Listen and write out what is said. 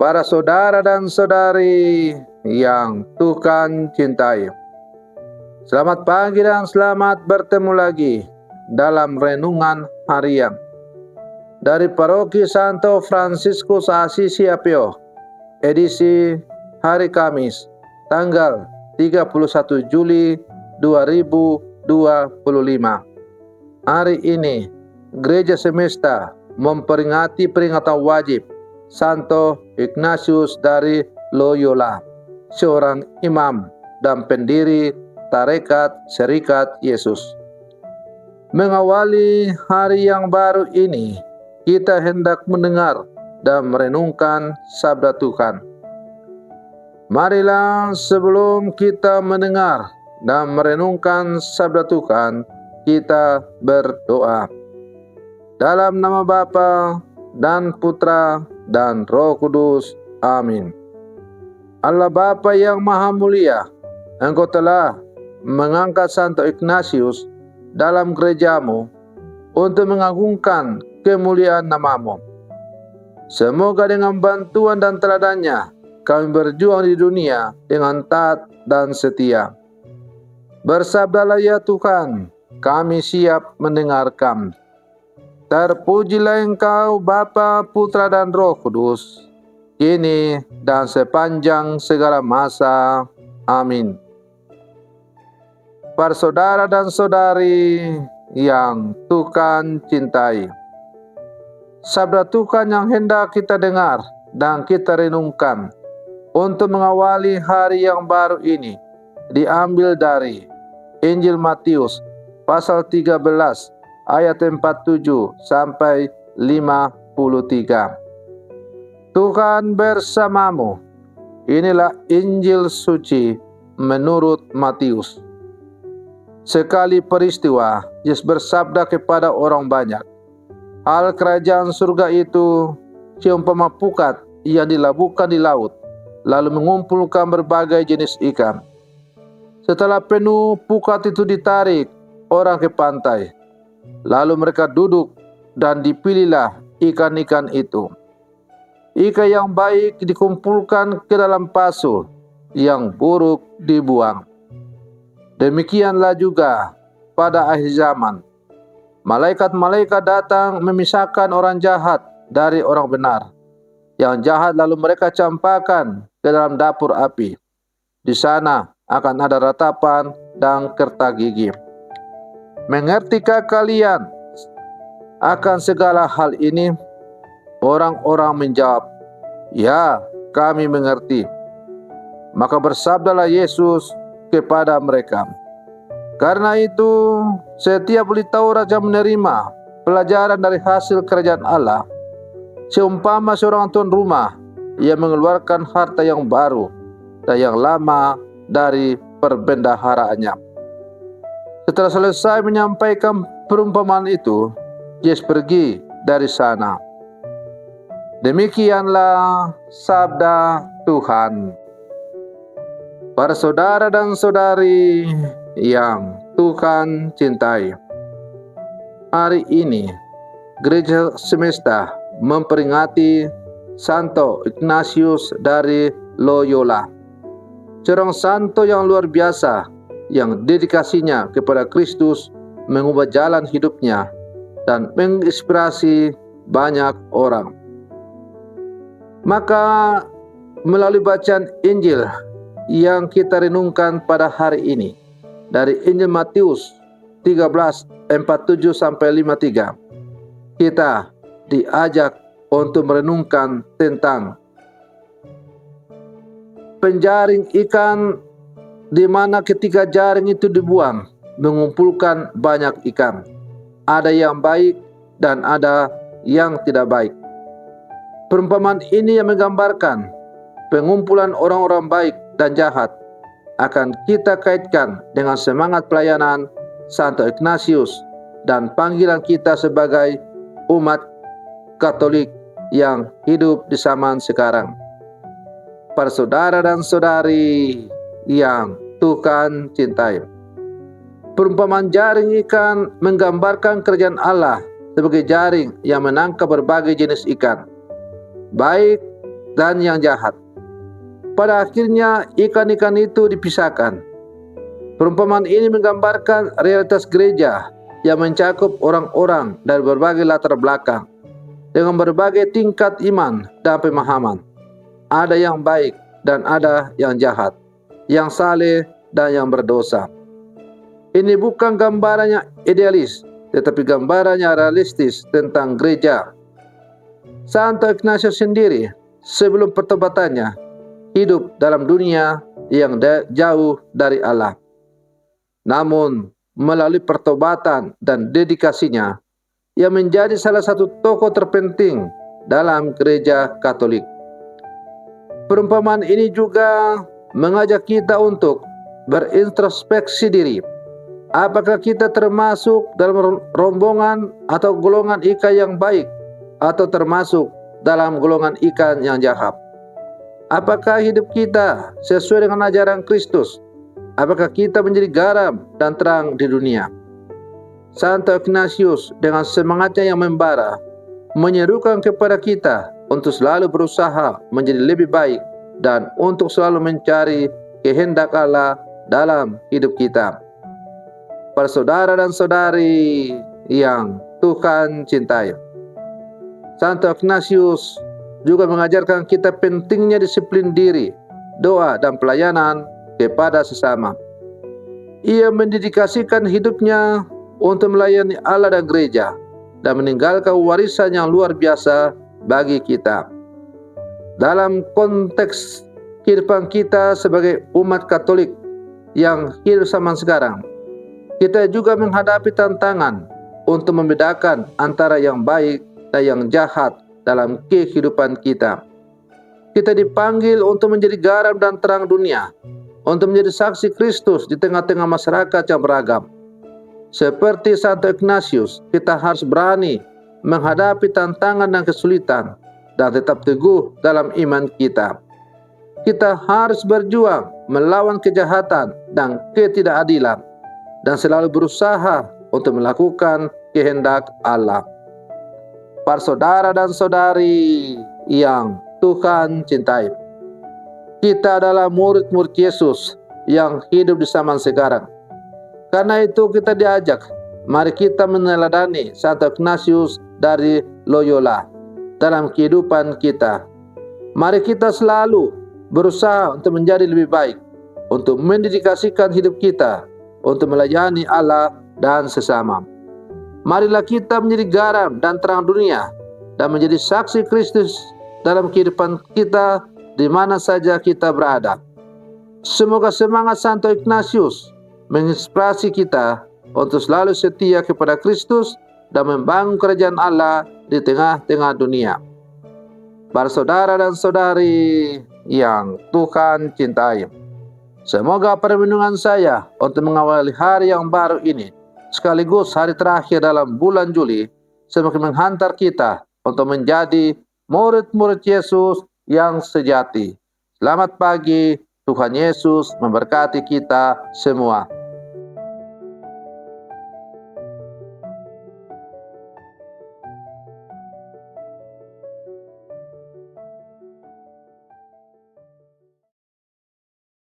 Para saudara dan saudari yang Tuhan cintai, selamat pagi dan selamat bertemu lagi dalam renungan harian dari Paroki Santo Fransiskus Assisi Apio, edisi hari Kamis, tanggal 31 Juli 2025. Hari ini, Gereja Semesta memperingati peringatan wajib Santo Ignatius dari Loyola, seorang imam dan pendiri Tarekat Serikat Yesus. Mengawali hari yang baru ini, kita hendak mendengar dan merenungkan sabda Tuhan. Marilah sebelum kita mendengar dan merenungkan sabda Tuhan, kita berdoa. Dalam nama Bapa dan Putra dan Roh Kudus. Amin. Allah Bapa yang Maha Mulia, Engkau telah mengangkat Santo Ignatius dalam gerejamu untuk mengagungkan kemuliaan namamu. Semoga dengan bantuan dan teladannya kami berjuang di dunia dengan taat dan setia. Bersabdalah ya Tuhan, kami siap mendengarkan. Terpujilah Engkau Bapa, Putra dan Roh Kudus, kini dan sepanjang segala masa. Amin. Para saudara dan saudari yang Tuhan cintai, sabda Tuhan yang hendak kita dengar dan kita renungkan untuk mengawali hari yang baru ini diambil dari Injil Matius pasal 13 ayat 47 sampai 53. Tuhan bersamamu. Inilah Injil suci menurut Matius. Sekali peristiwa, Yesus bersabda kepada orang banyak, hal kerajaan surga itu seumpama pukat yang dilabuhkan di laut, lalu mengumpulkan berbagai jenis ikan. Setelah penuh, pukat itu ditarik orang ke pantai. Lalu mereka duduk dan dipilihlah ikan-ikan itu. Ikan yang baik dikumpulkan ke dalam pasu, yang buruk dibuang. Demikianlah juga pada akhir zaman. Malaikat-malaikat datang memisahkan orang jahat dari orang benar. Yang jahat lalu mereka campakkan ke dalam dapur api. Di sana akan ada ratapan dan kerta gigi. Mengertikah kalian akan segala hal ini? Orang-orang menjawab, ya, kami mengerti. Maka bersabdalah Yesus kepada mereka, karena itu setiap ahli Taurat yang menerima pelajaran dari hasil kerajaan Allah, seumpama seorang tuan rumah yang mengeluarkan harta yang baru dan yang lama dari perbendaharaannya. Setelah selesai menyampaikan perumpamaan itu, Yesus pergi dari sana. Demikianlah sabda Tuhan. Para saudara dan saudari yang Tuhan cintai, hari ini Gereja Semesta memperingati Santo Ignatius dari Loyola, seorang santo yang luar biasa, yang dedikasinya kepada Kristus mengubah jalan hidupnya dan menginspirasi banyak orang. Maka melalui bacaan Injil yang kita renungkan pada hari ini dari Injil Matius 13:47 sampai 53, kita diajak untuk merenungkan tentang penjaring ikan, di mana ketika jaring itu dibuang, mengumpulkan banyak ikan. Ada yang baik dan ada yang tidak baik. Perumpamaan ini yang menggambarkan pengumpulan orang-orang baik dan jahat akan kita kaitkan dengan semangat pelayanan Santo Ignatius dan panggilan kita sebagai umat Katolik yang hidup di zaman sekarang. Para saudara dan saudari yang Tuhan cintai, perumpamaan jaring ikan menggambarkan kerajaan Allah sebagai jaring yang menangkap berbagai jenis ikan, baik dan yang jahat. Pada akhirnya ikan-ikan itu dipisahkan. Perumpamaan ini menggambarkan realitas gereja yang mencakup orang-orang dari berbagai latar belakang dengan berbagai tingkat iman dan pemahaman. Ada yang baik dan ada yang jahat, yang saleh dan yang berdosa. Ini bukan gambarannya idealis, tetapi gambarannya realistis tentang gereja. Santo Ignatius sendiri sebelum pertobatannya hidup dalam dunia yang jauh dari Allah. Namun melalui pertobatan dan dedikasinya, ia menjadi salah satu tokoh terpenting dalam gereja Katolik. Perumpamaan ini juga mengajak kita untuk berintrospeksi diri. Apakah kita termasuk dalam rombongan atau golongan ikan yang baik, atau termasuk dalam golongan ikan yang jahat? Apakah hidup kita sesuai dengan ajaran Kristus? Apakah kita menjadi garam dan terang di dunia? Santo Ignatius dengan semangatnya yang membara menyerukan kepada kita untuk selalu berusaha menjadi lebih baik dan untuk selalu mencari kehendak Allah dalam hidup kita. Para saudara dan saudari yang Tuhan cintai, Santo Ignatius juga mengajarkan kita pentingnya disiplin diri, doa dan pelayanan kepada sesama. Ia mendedikasikan hidupnya untuk melayani Allah dan gereja dan meninggalkan warisan yang luar biasa bagi kita. Dalam konteks kehidupan kita sebagai umat Katolik yang hidup zaman sekarang, kita juga menghadapi tantangan untuk membedakan antara yang baik dan yang jahat dalam kehidupan kita. Kita dipanggil untuk menjadi garam dan terang dunia, untuk menjadi saksi Kristus di tengah-tengah masyarakat yang beragam. Seperti Santo Ignatius, kita harus berani menghadapi tantangan dan kesulitan dan tetap teguh dalam iman kita. Kita harus berjuang melawan kejahatan dan ketidakadilan dan selalu berusaha untuk melakukan kehendak Allah. Para saudara dan saudari yang Tuhan cintai, kita adalah murid-murid Yesus yang hidup di zaman sekarang. Karena itu kita diajak, mari kita meneladani Santo Ignatius dari Loyola dalam kehidupan kita. Mari kita selalu berusaha untuk menjadi lebih baik, untuk mendedikasikan hidup kita untuk melayani Allah dan sesama. Marilah kita menjadi garam dan terang dunia dan menjadi saksi Kristus dalam kehidupan kita di mana saja kita berada. Semoga semangat Santo Ignatius menginspirasi kita untuk selalu setia kepada Kristus dan membangun kerajaan Allah di tengah-tengah dunia. Para saudara dan saudari yang Tuhan cintai, semoga permenungan saya untuk mengawali hari yang baru ini, sekaligus hari terakhir dalam bulan Juli, semakin menghantar kita untuk menjadi murid-murid Yesus yang sejati. Selamat pagi, Tuhan Yesus memberkati kita semua.